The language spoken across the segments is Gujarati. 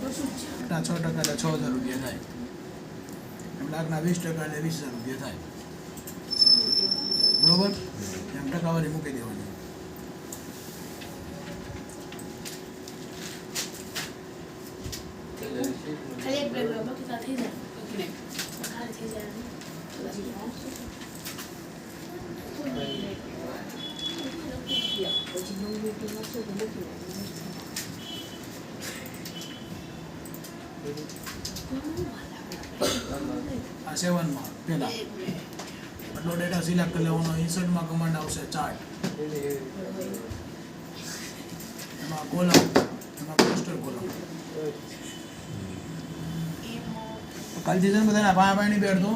6% એટલે 6,000 રૂપિયા થાય. 1,00,000ના 20% એટલે 20,000 રૂપિયા થાય. બરોબર? એમ ટકાવારી મૂકી દેવાની. આ 7 માં પહેલા બધો ડેટા સિલેક્ટ કરી લેવાનો. ઇન્સર્ટમાં કમાન્ડ આવશે ચાર્ટ, એમાં કોલમ, એમાં ક્લસ્ટર કોલમ. કાલથી છે ને બધાને પાણી નહીં બેઠતો,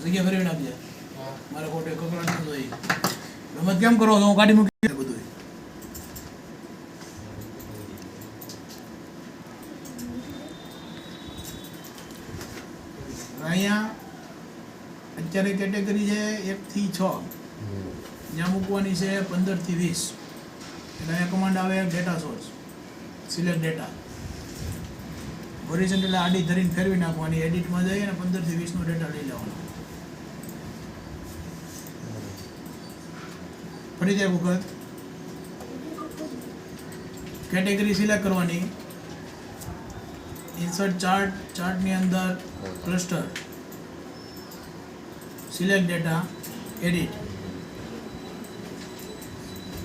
જગ્યા ફેરવી નાખજે. મારે ખોટે કકડાટ ન જોઈએ. રમત કેમ કરો છો? હું કાઢી મૂકી બધું. અહીંયા અત્યારે કેટેગરી છે 1 થી 6, જ્યાં મૂકવાની છે 15 થી 20. એટલે અહીંયા કમાન્ડ આવે data source, select data. Horizontal આડી ધરીને ફેરવી નાખવાની. એડિટમાં જઈ અને 15 થી 20 નો ડેટા લઈ લેવાનો. ફરીથી એક વખત કેટેગરી સિલેક્ટ કરવાની. ઇન્સર્ટ ચાર્ટ, ચાર્ટની અંદર ક્લસ્ટર, સિલેક્ટ ડેટા, એડિટ.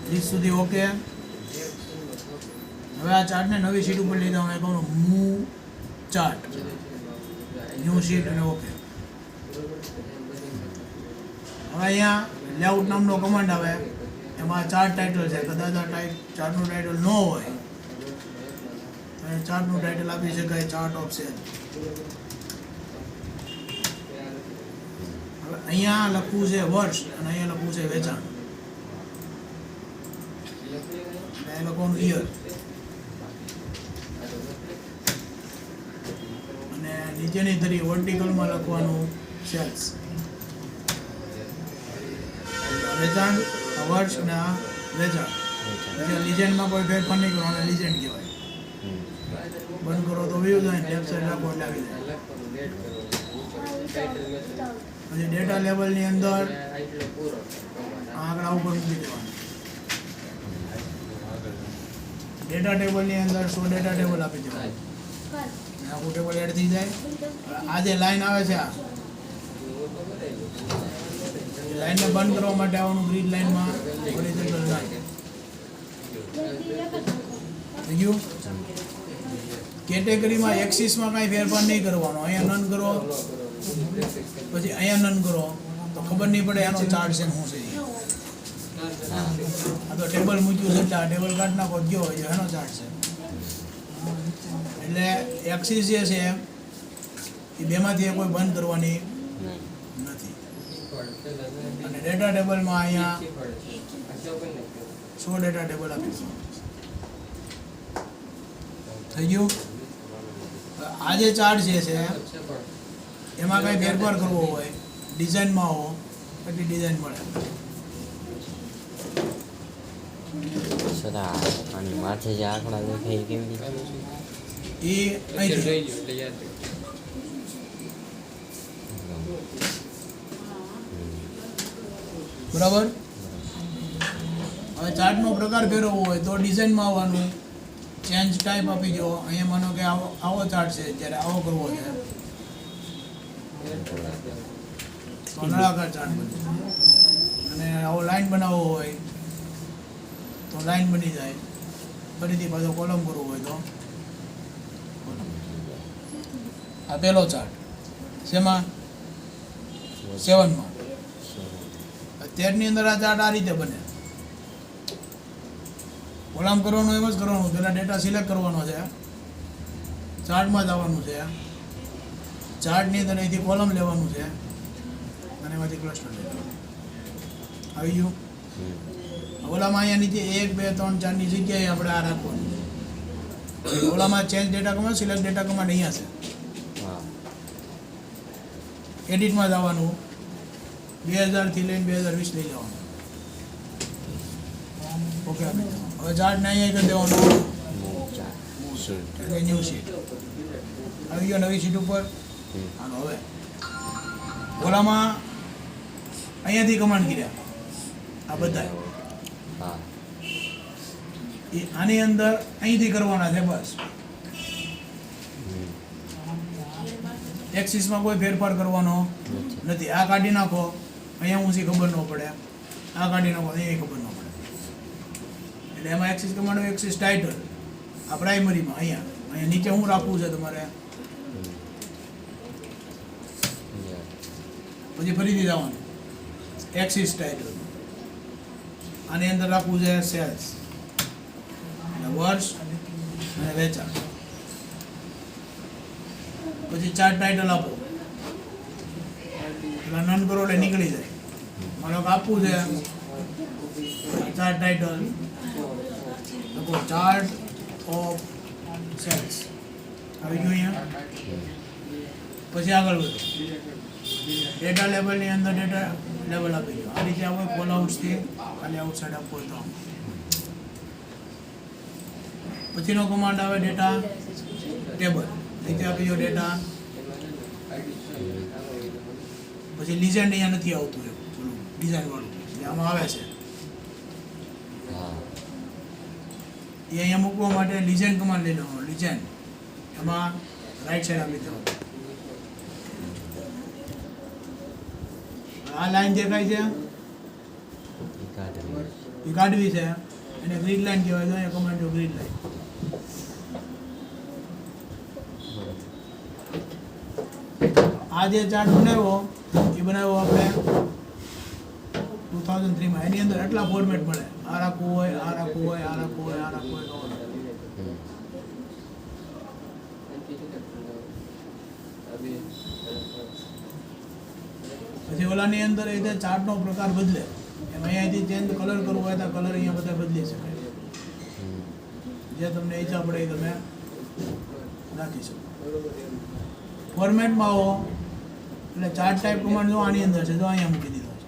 20 સુધી ઓકે. હવે આ ચાર્ટને નવી શીટ ઉપર લઈ જવાનું. કહું મૂવ ચાર્ટ, ન્યૂ શીટ અને ઓકે. હવે અહીંયા લેઆઉટ નામનો કમાન્ડ આવે. એમાં ચાર્ટ ટાઇટલ છે. કદાચ આ ચાર્ટનું ટાઇટલ ન હોય તો ચાર્ટનું ટાઇટલ આપી શકાય ચાર્ટ ઓફ સેલ. હવે અહીંયા લખવું છે વર્ષ અને અહીંયા લખવું છે વેચાણ. એ લખવાનું યર અને નીચેની ધરી વર્ટિકલમાં લખવાનું સેલ્સ. વેચાણ, વર્ષ અને વેચાણ. લિજેન્ડમાં કોઈ ફેરફાર નહીં કરવાનો, લિજેન્ડ કહેવાય. બંધ કરો તો વ્યૂ જાય, લેફ્ટ સાઈડ રાખો એટલે આવી જાય. પછી ડેટા લેવલની અંદર આંકડા ઉપર મૂકી દેવાનું. ડેટા ટેબલની અંદર 100 ડેટા ટેબલ આપી દેવાનું. આખું ટેબલ એડ થઈ જાય. આ જે લાઈન આવે છે, આ લાઈનને બંધ કરવા માટે આવવાનું ગ્રીડ લાઈનમાં હોરિઝોન્ટલ લાઈન થઈ ગયું. કેટેગરીમાં એક્સિસમાં કાંઈ ફેરફાર નહીં કરવાનો. અહીંયા નન કરો, પછી અહીંયા નન કરો તો ખબર નહીં પડે એનો ચાર્ટ છે શું છે. આ તો ટેબલ મૂક્યું છે એટલે આ ટેબલ કાઢ નાખો ગયો હોય એનો ચાર્ટ છે. એટલે એક્સિસ જે છે એ બેમાંથી કોઈ બંધ કરવાની નથી. અને ડેટા ટેબલમાં અહીંયા 100 ડેટા ટેબલ આપીશું. થઈ ગયું. આ જે ચાર્ટ જે છે એમાં કાંઈ ફેરફાર કરવો હોય, ડિઝાઇનમાં આવો એટલી ડિઝાઇન મળે. આની માથે જે આંકડા દેખાય કેવી એ અહીંથી બરાબર. હવે ચાર્ટનો પ્રકાર ફેરવવો હોય તો ડિઝાઇનમાં આવવાનું, ચેન્જ ટાઈપ આપી દો. અહીંયા માનો કે આવો ચાર્ટ છે, જ્યારે આવો કરવો છે તો નળાકાર ચાર્ટ બને. અને આવો લાઈન બનાવવો હોય તો લાઈન બની જાય. ફરીથી પાછો કોલમ કરવો હોય તો આ પહેલો ચાર્ટ શેમાં 7માં. 13ની અંદર આ ચાર્ટ આ રીતે બને. કોલમ કરવાનું એમ જ કરવાનું. પહેલાં ડેટા સિલેક્ટ કરવાનો છે, ચાર્ટમાં જવાનું છે, ચાર્ટની અંદર અહીંથી કોલમ લેવાનું છે અને એમાંથી ક્લસ્ટર લેવાનું. આવી ગયું. ઓલામાં અહીંયા નીચે 1, 2, 3, 4ની જગ્યાએ આપણે આ રાખવાનું. ઓલામાં change data command, select data command અહીંયા છે. એડિટમાં જવાનું, 2000 થી લઈને 2020 લઈ લેવાનું. ઓકે. હવે ચાર્ટને અહીંયા કરી દેવાનું. શીટ એટલે ન્યૂ શીટ આવી ગયો નવી શીટ ઉપર. હમ. હાલો હવે ઓલામાં અહીંયાથી કમાન્ડ કર્યા આ બધા હા એ આની અંદર અહીંથી કરવાના છે બસ. હમ. એક્સિસમાં કોઈ ફેરફાર કરવાનો નથી. આ કાઢી નાખો અહીંયા ઊંચી ખબર ન પડે, આ કાઢી નાખો અહીંયા ખબર ન પડે. એટલે એમાં એક્સિસ કમાન્ડ એક્સિસ ટાઇટલ આ પ્રાઇમરીમાં અહીંયા નીચે શું રાખવું છે તમારે, પછી ફરીથી જવાનું એક્સિસ ટાઇટલ. આની અંદર રાખવું છે સેલ્સ એટલે વર્ષ અને વેચાણ. પછી ચાર્ટ ટાઇટલ આપો એટલે નન કરો એટલે નીકળી જાય. માનો કે આપવું છે ચાર્ટ ટાઇટલ લખો ચાર્ટ ઓફ સેલ્સ આવી ગયું અહીંયા. પછી આગળ વધો ડેટા લેવલની અંદર ડેટા લેવલ આપી દો. આ રીતે આપણે કોલ આઉટ્સથી ખાલી આઉટસાઇડ આપવો હોય તો આમ. પછીનો કમાન્ડ આવે ડેટા ટેબલ. નીચે આપી દો ડેટા. પછી લિજેન્ડ અહીંયા નથી આવતું એવું પેલું ડિઝાઇન વાળું જે આમાં આવે છે હા એ અહીંયા મૂકવા માટે લિજેન્ડ કમાન્ડ લઈ લેવાનો. લિજેન્ડ એમાં રાઈટ સાઈડ આપી દેવાનું. આ લાઈન દેખાય છે એ કાઢવી છે એને ગ્રીડ લાઈન કહેવાય. તો અહીંયા કમાન્ડ ગ્રીડ લાઈન. આ જે ચાર્ટ બનાવ્યો એ બનાવ્યો આપણે 2003માં. એની અંદર એટલા ફોર્મેટ મળે. આ રાખવું હોય, આ રાખવું હોય, આ રાખવું હોય, આ રાખવું હોય તો પછી ઓલાની અંદર એ રીતે ચાર્ટનો પ્રકાર બદલે. એમ અહીંયાથી ચેન્જ કલર કરવો હોય તો કલર અહીંયા બધા બદલી શકાય. જે તમને ઈચ્છા પડે એ તમે રાખી શકો. ફોર્મેટમાં આવો એટલે ચાર્ટ ટાઈપ કમાન્ડ જો આની અંદર છે, જો અહીંયા મૂકી દીધો છે.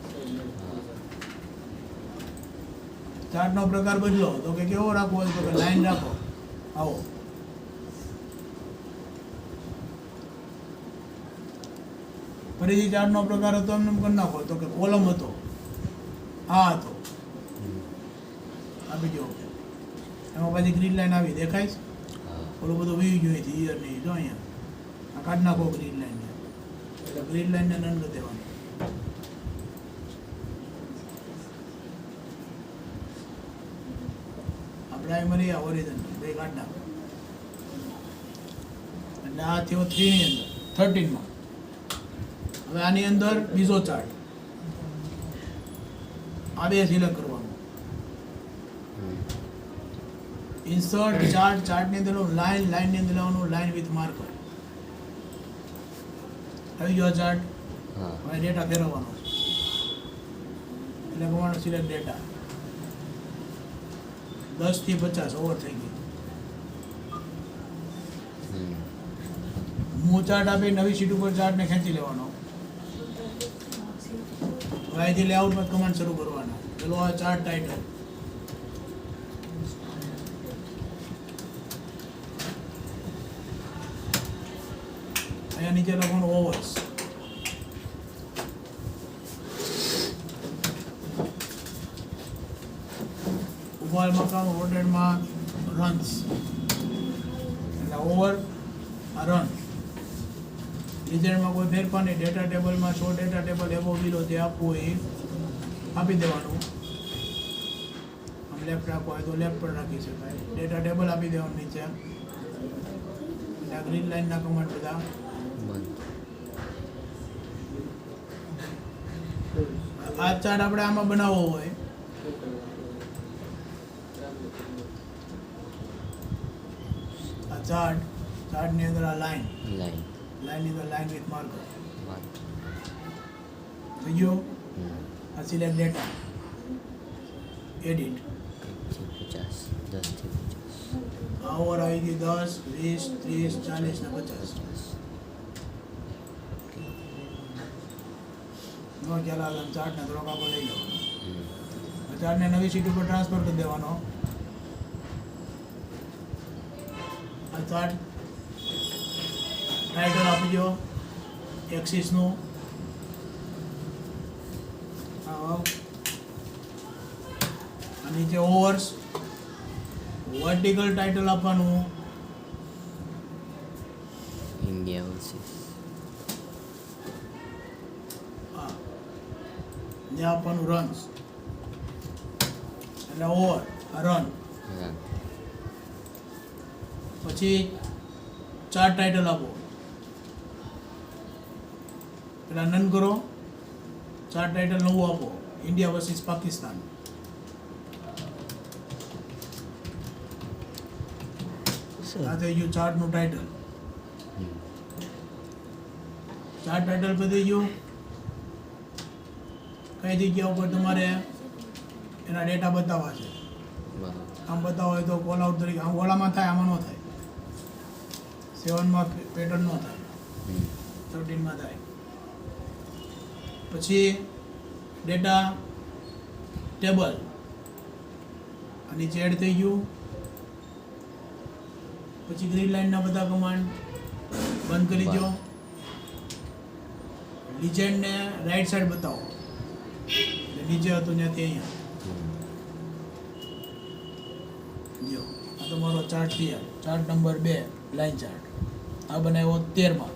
ચાર્ટનો પ્રકાર બદલો તો કે કેવો રાખવો હોય તો કે લાઈન રાખો. આવો ફરીથી ચાર્ટનો પ્રકાર હતો એમને કરી નાખો તો કે કોલમ હતો, આ હતો આપી દો. એમાં પછી ગ્રીન લાઈન આવી દેખાય છે. ઓલું બધું વી જોઈએ છે ઈયર નહીં. જો અહીંયા આ કાઢી નાખો ગ્રીન લાઈન. એટલે ગ્રીન લાઈનને નન કરી દેવાની. આ પ્રાઇમરી આ ઓરિજિનલ બે કાઢી નાખો. એટલે આ થયો 3 ની અંદર 13માં. હવે આની અંદર બીજો ચાર્ટ આ બે સિલેક્ટ કરવાનું. ઇન્સર્ટ ચાર્ટ, ચાર્ટની અંદર લાઈન, લાઈનની અંદર લેવાનું લાઈન વિથ માર્કર. આવી ગયો ચાર્ટ. હવે ડેટા ફેરવવાનો છે એટલે કમાન્ડ સિલેક્ટ ડેટા. 10 થી 50 ઓવર થઈ ગઈ. મૂવ ચાર્ટ આપી નવી શીટ ઉપર ચાર્ટને ખેંચી લેવાનો. હવે અહીંથી લેઆઉટમાં કમાન્ડ શરૂ કરવાના. પેલો આ ચાર્ટ ટાઇટલ. અહીંયા નીચે લખવાનું ઓવર્સ. ઉભા મકાન રોટેટમાં રન્સ એટલે ઓવર આ રન. ડિઝાઇનમાં કોઈ ફેરફાર નહીં. ડેટા ટેબલમાં શો ડેટા ટેબલ એવો બિલો જે આપવું હોય એ આપી દેવાનું. આમ લેફ્ટ રાખવો હોય તો લેફ્ટ પર રાખી શકાય. ડેટા ટેબલ આપી દેવાનું નીચે. એટલે આ ગ્રીન લાઈનના કમાન્ડ બધા. આ ચાર્ટ આપણે આમાં બનાવવો હોય આ ચાર્ટની અંદર આ લાઈનની અંદર લાઈન વિથ માર્કર થઈ ગયો. આ સિલેક્ટ ડેટા એડિટ. આ ઓવર આવી ગઈ 10, 20, 30, 40 ને 50. નો ખ્યાલ આવે ચાર્ટને થોડોક આપણે લઈ લેવાનો. ચાર્ટને નવી સીટ ઉપર ટ્રાન્સફર કરી દેવાનો. આ ચાર્ટ ટાઇટલ આપી દો એક્સિસનું. આ નીચે ઓવર્સ વર્ટિકલ ટાઇટલ આપવાનું. ઇન્ડિયા વર્સિસ જે આપવાનું રન્સ એટલે ઓવર રન. રન. પછી ચાર્ટ ટાઇટલ આપો, પેલા નન કરો, ચાર્ટ ટાઇટલ નવું આપો ઇન્ડિયા વર્સિસ પાકિસ્તાન. આ થઈ ગયું ચાર્ટનું ટાઇટલ. ચાર્ટ ટાઇટલ પર થઈ ગયું. કઈ જગ્યા ઉપર તમારે એના ડેટા બતાવવા છે. બરાબર. આમ બતાવો હોય તો કોલ આઉટ તરીકે આમ ઓલામાં થાય, આમાં ન થાય. 7માં પેટર્ન ન થાય, 13માં થાય. પછી ડેટા ટેબલ આ નીચે એડ થઈ ગયું. પછી ગ્રીન લાઇનના બધા કમાન્ડ બંધ કરી દો. લિજેન્ડને રાઈટ સાઈડ બતાવો, એટલે નીચે હતું ત્યાંથી અહીંયા. જો આ તમારો ચાર્ટ તૈયાર. ચાર્ટ નંબર 2 લાઈન ચાર્ટ આ બનાવ્યો 13માં.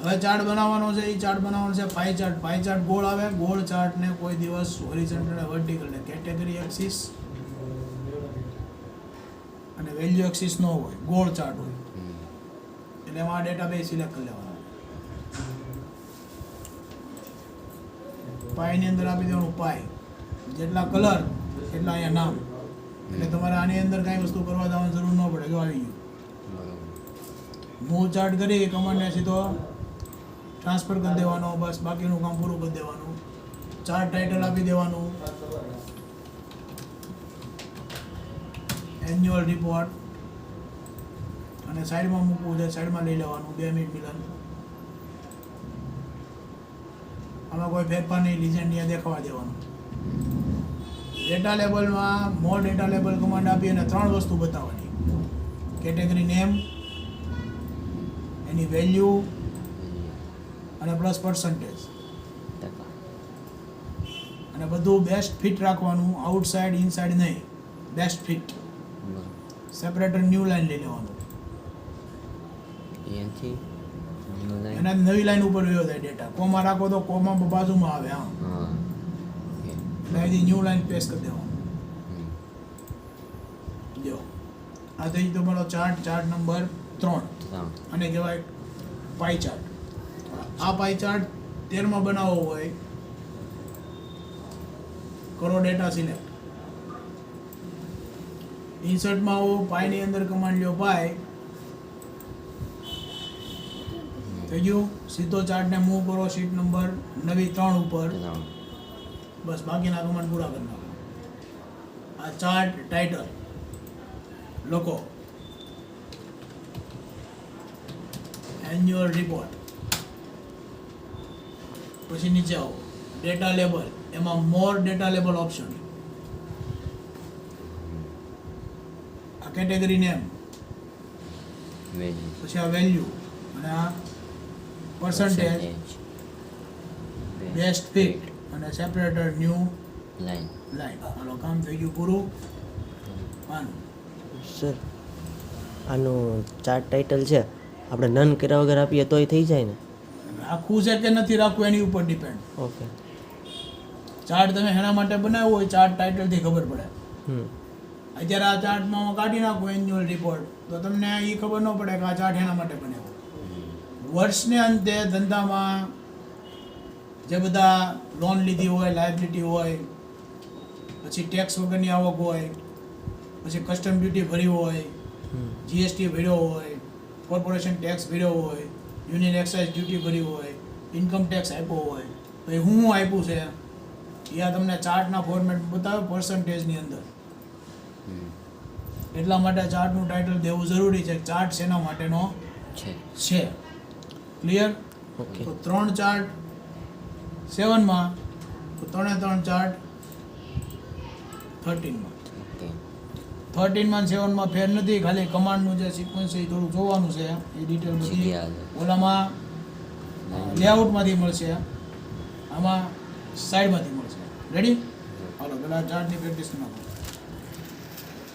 હવે ચાર્ટ બનાવવાનો છે, એ ચાર્ટ બનાવવાનો છે પાઈ ચાર્ટ. પાઈ ચાર્ટ ગોળ આવે. ગોળ ચાર્ટને કોઈ દિવસ હોરિઝોન્ટલ અને વર્ટિકલ ને કેટેગરી એક્સિસ અને વેલ્યુ એક્સિસ નો હોય, ગોળ ચાર્ટ હોય. એટલે એમાં આ ડેટા બે સિલેક્ટ કરી લેવાનો. પાઈની અંદર આપી દેવાનું પાઈ, જેટલા કલર એટલા અહીંયા નામ. એટલે તમારે આની અંદર કાંઈ વસ્તુ કરવા જવાની જરૂર ન પડે. જો આવી ગયું. મૂવ ચાર્ટ કરી કમાન્ડને સીધો ટ્રાન્સફર કરી દેવાનો. બસ બાકીનું કામ પૂરું કરી દેવાનું. ચાર્ટ ટાઇટલ આપી દેવાનું, એન્યુઅલ રિપોર્ટ, અને સાઈડમાં મૂકવું છે, સાઈડમાં લઈ લેવાનું. 2 મિનિટ મિલન. આમાં કોઈ ફેરફાર નહીં, લિજેન્ડ અહીંયા દેખાવા દેવાનું. ડેટા લેબલમાં મોર ડેટા લેબલ કમાન્ડ આપી અને 3 વસ્તુ બતાવવાની. કેટેગરી નેમ, એની વેલ્યુ અને પ્લસ પર્સન્ટેજ. અને બધું બેસ્ટ ફિટ રાખવાનું, આઉટસાઇડ ઇનસાઇડ નહીં, best fit. Separator new line લઈ લેવાનું. એનાથી ન્યૂ લાઈન. એના નવી લાઈન ઉપર વયો જાય ડેટા. કોમા રાખો તો કોમા બાજુમાં આવે. હા, હા. એટલે અહીંથી ન્યૂ લાઈન પેસ્ટ કરી દેવાનું. જો આ થઈ તમારો ચાર્ટ. ચાર્ટ નંબર 3 અને કહેવાય પાઈ ચાર્ટ. આ પાઈ ચાર્ટ 13માં બનાવવો હોય, કરો ડેટા સિલેક્ટ. ઇન્સર્ટમાં આવો, પાઈની અંદર કમાન્ડ લ્યો પાઈ. થઈ ગયું. સીધો ચાર્ટને મૂવ કરો શીટ નંબર નવી 3 ઉપર. બસ બાકીના કમાન્ડ પૂરા કરી નાખો. આ ચાર્ટ ટાઇટલ લખો, એન્યુઅલ રિપોર્ટ. પછી નીચે આવો, ડેટા લેબલ, એમાં મોર ડેટા લેબલ ઓપ્શન. આ કેટેગરી નેમ, વેલ્યુ. પછી આ વેલ્યુ અને આ પર્સન્ટેજ, બેસ્ટ ફિટ અને સેપરેટર ન્યૂ લાઈન. લાઈન. હાલો, કામ થઈ ગયું પૂરું. આનું સર આનું ચાર્ટ ટાઇટલ છે, આપણે નન કર્યા વગર આપીએ તોય થઈ જાય ને? રાખવું છે કે નથી રાખવું એની ઉપર ડિપેન્ડ. ઓકે. ચાર્ટ તમે એના માટે બનાવ્યો હોય, ચાર્ટ ટાઇટલથી ખબર પડે. હમ. અત્યારે આ ચાર્ટમાં હું કાઢી નાખું એન્યુઅલ રિપોર્ટ, તો તમને એ ખબર ન પડે કે આ ચાર્ટ એના માટે બનાવ્યો. વર્ષને અંતે ધંધામાં જે બધા લોન લીધી હોય, લાયબિલિટી હોય, પછી ટેક્સ વગરની આવક હોય, પછી કસ્ટમ ડ્યુટી ભરી હોય, જીએસટી ભર્યો હોય, કોર્પોરેશન ટેક્સ ભર્યો હોય, યુનિયન એક્સાઇઝ ડ્યુટી ભરી હોય, ઇન્કમ ટેક્સ આપ્યો હોય, તો એ હું આપ્યું છે એ આ તમને ચાર્ટના ફોર્મેટ બતાવે પર્સન્ટેજની અંદર. એટલા માટે ચાર્ટનું ટાઇટલ દેવું જરૂરી છે. ચાર્ટ શેના માટેનો છે. ક્લિયર? ઓકે. તો 3 ચાર્ટ 7માં, તો 3 ચાર્ટ 13માં. ઓકે. 13માં 7માં ફેર નથી, ખાલી કમાન્ડનું જે સિક્વન્સ છે એ થોડું જોવાનું છે, એ ડિટેલ બધી સીધી આવે. ઓલામાં લેઆઉટમાંથી મળશે, આમાં સાઈડમાંથી મળશે. રેડી? હાલો પેલા ચાર્ટની પ્રેક્ટિસ નાખો.